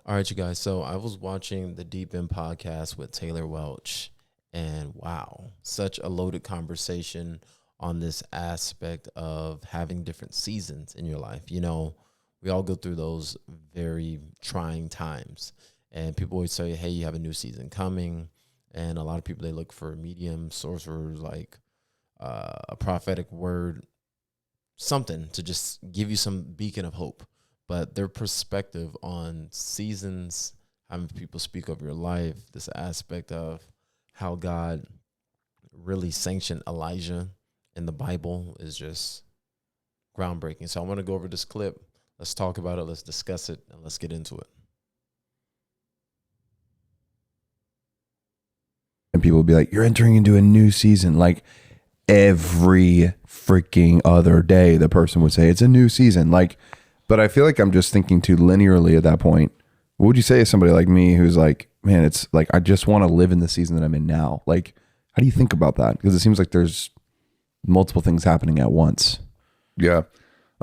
All right, you guys. So I was watching the Deep End podcast with Taylor Welch, and wow, such a loaded conversation on this aspect of having different seasons in your life. You know, we all go through those very trying times, and people always say, hey, you have a new season coming. And a lot of people, they look for medium sorcerers like a prophetic word, something to just give you some beacon of hope. But their perspective on seasons, having people speak of your life, this aspect of how God really sanctioned Elijah in the Bible is just groundbreaking. So I want to go over this clip. Let's talk about it. Let's discuss it, and let's get into it. And people will be like, you're entering into a new season. Like every freaking other day, the person would say, it's a new season. Like, but I feel like I'm just thinking too linearly at that point. What would you say to somebody like me who's like, man, it's like, I just want to live in the season that I'm in now. Like, how do you think about that? Because it seems like there's multiple things happening at once. Yeah.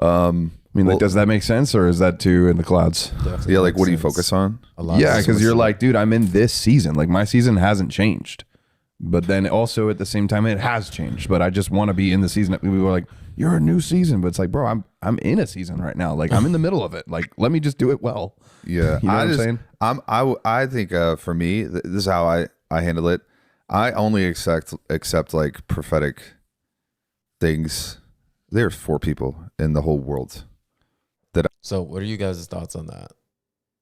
I mean, like, does that make sense, or is that too in the clouds? Yeah, like what do you focus on? Yeah, because you're like, dude, I'm in this season. Like my season hasn't changed. But then also at the same time, it has changed. But I just want to be in the season. We were like, you're a new season. But it's like, bro, I'm in a season right now. Like I'm in the middle of it. Like, let me just do it well. Yeah. You know what I'm saying? I think for me, this is how I handle it. I only accept like prophetic things. There's 4 people in the whole world. So what are you guys' thoughts on that?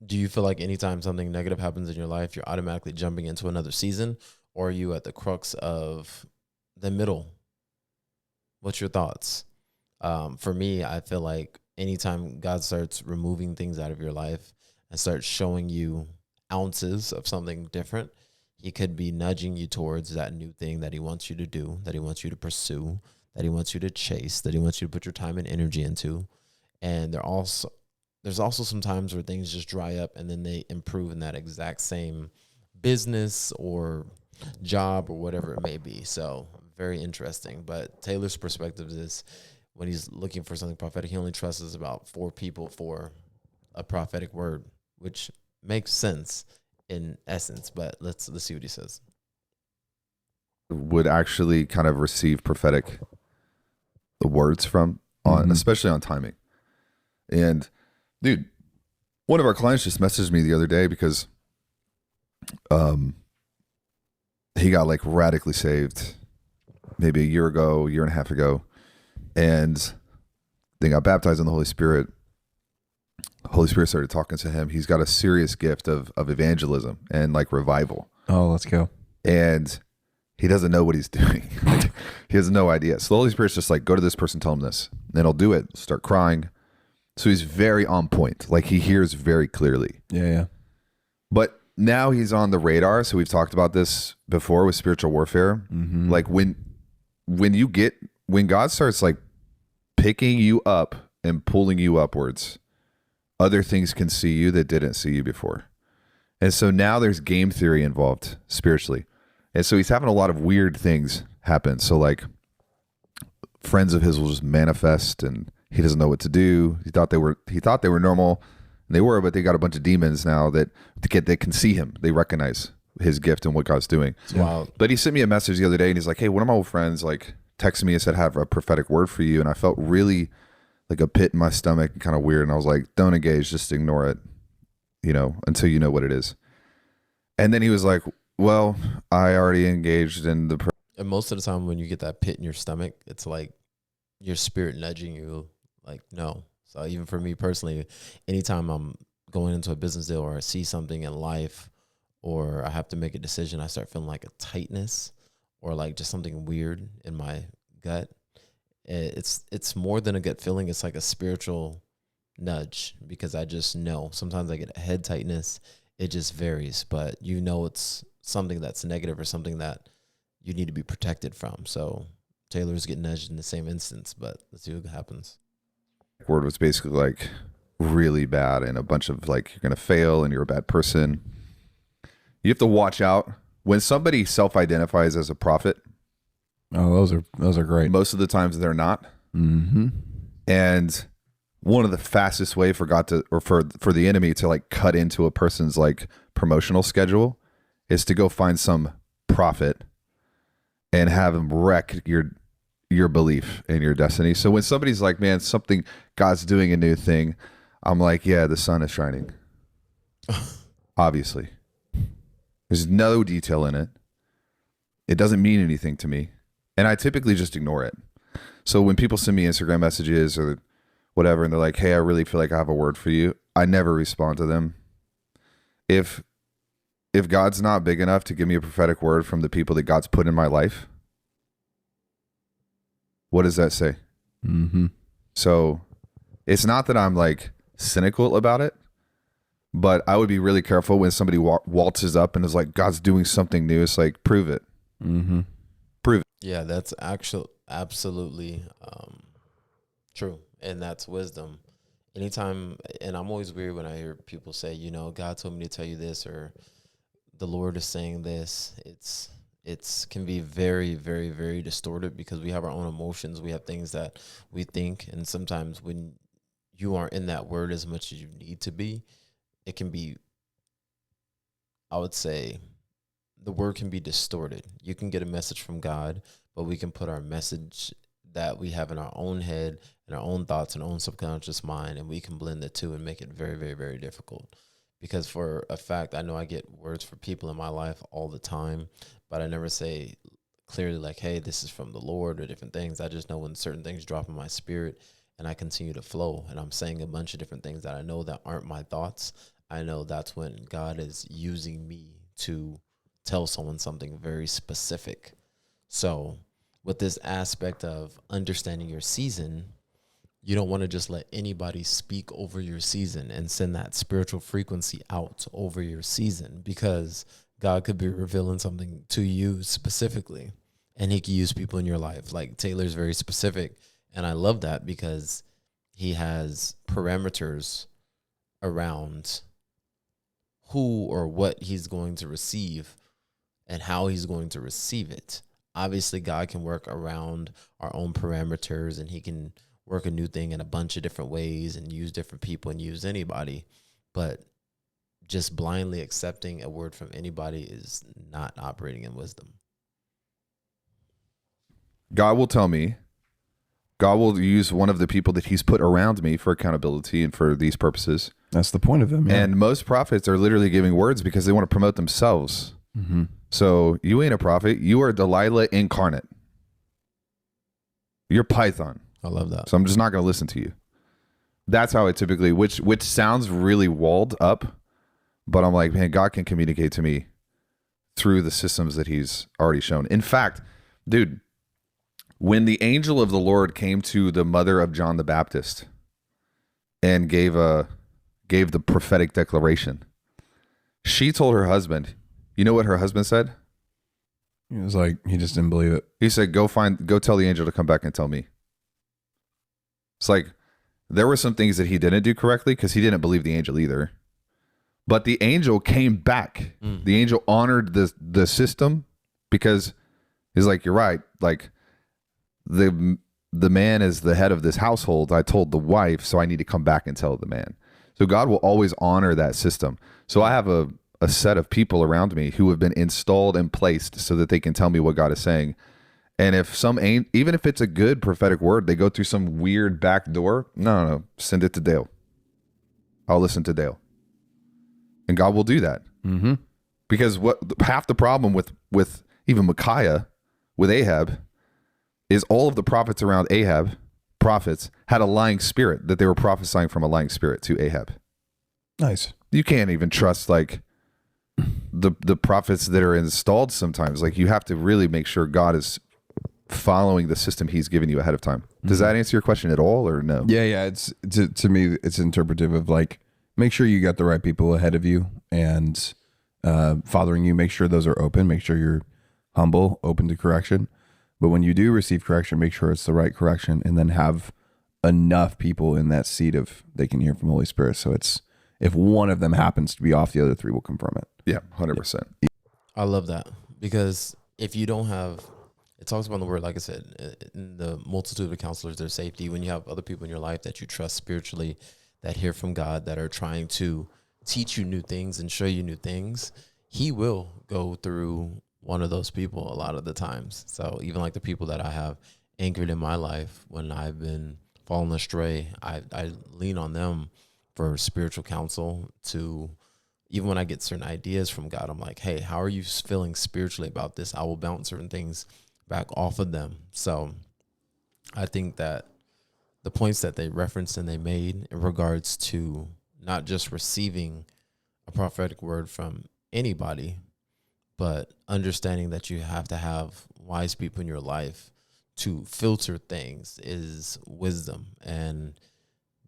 Do you feel like anytime something negative happens in your life, you're automatically jumping into another season? Or are you at the crux of the middle? What's your thoughts? For me, I feel like anytime God starts removing things out of your life and starts showing you ounces of something different, he could be nudging you towards that new thing that he wants you to do, that he wants you to pursue, that he wants you to chase, that he wants you to put your time and energy into. And there's also some times where things just dry up and then they improve in that exact same business or job or whatever it may be. So very interesting. But Taylor's perspective is when he's looking for something prophetic, he only trusts about 4 people for a prophetic word, which makes sense in essence. But let's see what he says. Would actually kind of receive prophetic the words from on, especially on timing. And dude, one of our clients just messaged me the other day because he got like radically saved maybe a year and a half ago, and they got baptized in the Holy Spirit. Holy Spirit started talking to him. He's got a serious gift of evangelism and like revival. Oh, let's go. And he doesn't know what he's doing. He has no idea. So the Holy Spirit's just like, go to this person, tell him this. And he'll do it, start crying. So he's very on point. Like he hears very clearly. Yeah. But now he's on the radar. So we've talked about this before with spiritual warfare. Like when God starts like picking you up and pulling you upwards, other things can see you that didn't see you before. And so now there's game theory involved spiritually. And so he's having a lot of weird things happen. So like friends of his will just manifest and he doesn't know what to do. He thought they were normal, and they were, but they got a bunch of demons now that they can see him. They recognize his gift and what God's doing. Wow. But he sent me a message the other day and he's like, hey, one of my old friends like texted me and said, I have a prophetic word for you. And I felt really like a pit in my stomach, kind of weird. And I was like, don't engage, just ignore it, until you know what it is. And then he was like, well, I already engaged in the and most of the time when you get that pit in your stomach, it's like your spirit nudging you like, no. So even for me personally, anytime I'm going into a business deal or I see something in life or I have to make a decision, I start feeling like a tightness or like just something weird in my gut. It's more than a gut feeling. It's like a spiritual nudge because I just know. Sometimes I get a head tightness. It just varies, but it's something that's negative or something that you need to be protected from. So Taylor's getting nudged in the same instance, but let's see what happens. Word was basically like really bad and a bunch of like, you're going to fail and you're a bad person. You have to watch out when somebody self-identifies as a prophet. Oh, those are great. Most of the times they're not. Mm-hmm. And one of the fastest way for God to, or for the enemy to like cut into a person's like promotional schedule is to go find some prophet and have him wreck your belief in your destiny. So when somebody's like, man, something, God's doing a new thing, I'm like, yeah, the sun is shining. Obviously. There's no detail in it. It doesn't mean anything to me. And I typically just ignore it. So when people send me Instagram messages or whatever, and they're like, hey, I really feel like I have a word for you, I never respond to them. If God's not big enough to give me a prophetic word from the people that God's put in my life, what does that say? Mm-hmm. So it's not that I'm like cynical about it, but I would be really careful when somebody waltzes up and is like, God's doing something new. It's like, prove it. Mm-hmm. Prove it. Yeah, that's absolutely true. And that's wisdom. Anytime, and I'm always weird when I hear people say, you know, God told me to tell you this, or the Lord is saying this. It's can be very, very, very distorted because we have our own emotions. We have things that we think. And sometimes when you aren't in that word as much as you need to be, it can be, I would say, the word can be distorted. You can get a message from God, but we can put our message that we have in our own head and our own thoughts and our own subconscious mind, and we can blend the two and make it very, very, very difficult. Because for a fact, I know I get words for people in my life all the time, but I never say clearly like, hey, this is from the Lord or different things. I just know when certain things drop in my spirit and I continue to flow and I'm saying a bunch of different things that I know that aren't my thoughts. I know that's when God is using me to tell someone something very specific. So with this aspect of understanding your season, you don't want to just let anybody speak over your season and send that spiritual frequency out over your season, because God could be revealing something to you specifically, and he could use people in your life. Like Taylor's very specific, and I love that because he has parameters around who or what he's going to receive and how he's going to receive it. Obviously, God can work around our own parameters, and he can work a new thing in a bunch of different ways and use different people and use anybody. But just blindly accepting a word from anybody is not operating in wisdom. God will tell me, God will use one of the people that he's put around me for accountability and for these purposes. That's the point of them. Yeah. And most prophets are literally giving words because they want to promote themselves. Mm-hmm. So you ain't a prophet. You are Delilah incarnate. You're Python. I love that. So I'm just not going to listen to you. That's how it typically, which sounds really walled up, but I'm like, man, God can communicate to me through the systems that he's already shown. In fact, dude, when the angel of the Lord came to the mother of John the Baptist and gave the prophetic declaration, she told her husband, you know what her husband said? He was like, he just didn't believe it. He said, go tell the angel to come back and tell me. It's like, there were some things that he didn't do correctly because he didn't believe the angel either. But the angel came back. The angel honored the system because he's like, you're right. Like the man is the head of this household. I told the wife, so I need to come back and tell the man. So God will always honor that system. So I have a set of people around me who have been installed and placed so that they can tell me what God is saying. And if even if it's a good prophetic word, they go through some weird back door, no, send it to Dale. I'll listen to Dale. And God will do that. Mm-hmm. Because half the problem with even Micaiah, with Ahab, is all of the prophets around Ahab, prophets, had a lying spirit, that they were prophesying from a lying spirit to Ahab. Nice. You can't even trust like the prophets that are installed sometimes. Like you have to really make sure God is following the system he's given you ahead of time. Does that answer your question at all or no? Yeah. It's to me, it's interpretive of like, make sure you got the right people ahead of you and fathering you. Make sure those are open. Make sure you're humble, open to correction. But when you do receive correction, make sure it's the right correction, and then have enough people in that seat of they can hear from Holy Spirit. So it's, if one of them happens to be off, the other three will confirm it. Yeah, 100%. I love that, because if you don't have, It talks about in the word, like I said, in the multitude of counselors, there's safety. When you have other people in your life that you trust spiritually, that hear from God, that are trying to teach you new things and show you new things, he will go through one of those people a lot of the times. So even like the people that I have anchored in my life when I've been falling astray, I lean on them for spiritual counsel. To even when I get certain ideas from God, I'm like, hey, how are you feeling spiritually about this? I will bounce certain things back off of them. So I think that the points that they referenced and they made in regards to not just receiving a prophetic word from anybody, but understanding that you have to have wise people in your life to filter things is wisdom. And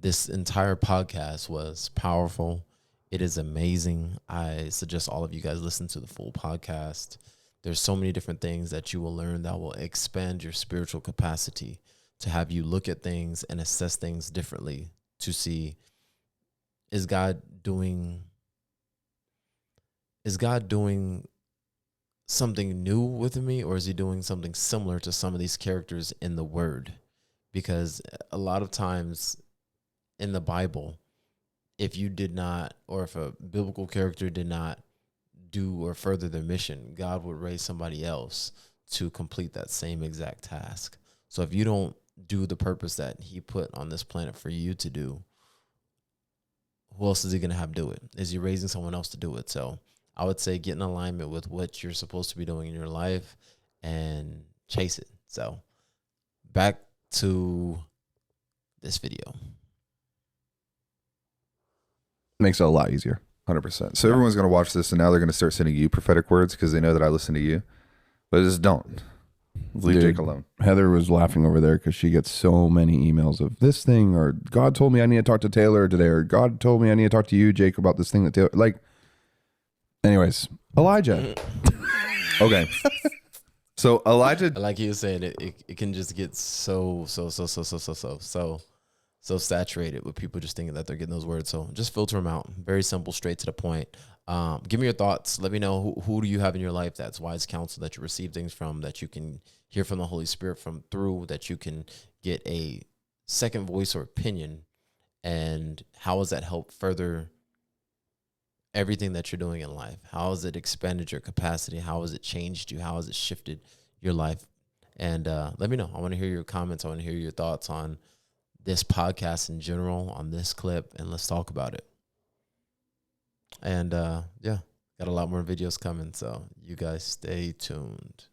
this entire podcast was powerful. It is amazing. I suggest all of you guys listen to the full podcast. There's so many different things that you will learn that will expand your spiritual capacity to have you look at things and assess things differently, to see, is God doing something new with me, or is he doing something similar to some of these characters in the word? Because a lot of times in the Bible, if you did not, or if a biblical character did not do or further their mission, God would raise somebody else to complete that same exact task. So if you don't do the purpose that he put on this planet for you to do, who else is he going to have do it? Is he raising someone else to do it? So I would say get in alignment with what you're supposed to be doing in your life and chase it. So back to this video. Makes it a lot easier. 100%. So everyone's going to watch this, and now they're going to start sending you prophetic words because they know that I listen to you. But just don't. Leave Dude, Jake alone. Heather was laughing over there because she gets so many emails of this thing, or God told me I need to talk to Taylor today, or God told me I need to talk to you, Jake, about this thing that Taylor, like, anyways, Elijah. Okay. So Elijah, Like he was saying, it can just get so saturated with people just thinking that they're getting those words. So just filter them out. Very simple, straight to the point. Give me your thoughts. Let me know who do you have in your life that's wise counsel, that you receive things from, that you can hear from the Holy Spirit from through, that you can get a second voice or opinion, and how has that helped further everything that you're doing in life? How has it expanded your capacity? How has it changed you? How has it shifted your life? And let me know. I want to hear your comments. I want to hear your thoughts on this podcast in general, on this clip, and let's talk about it. And yeah, got a lot more videos coming, so you guys stay tuned.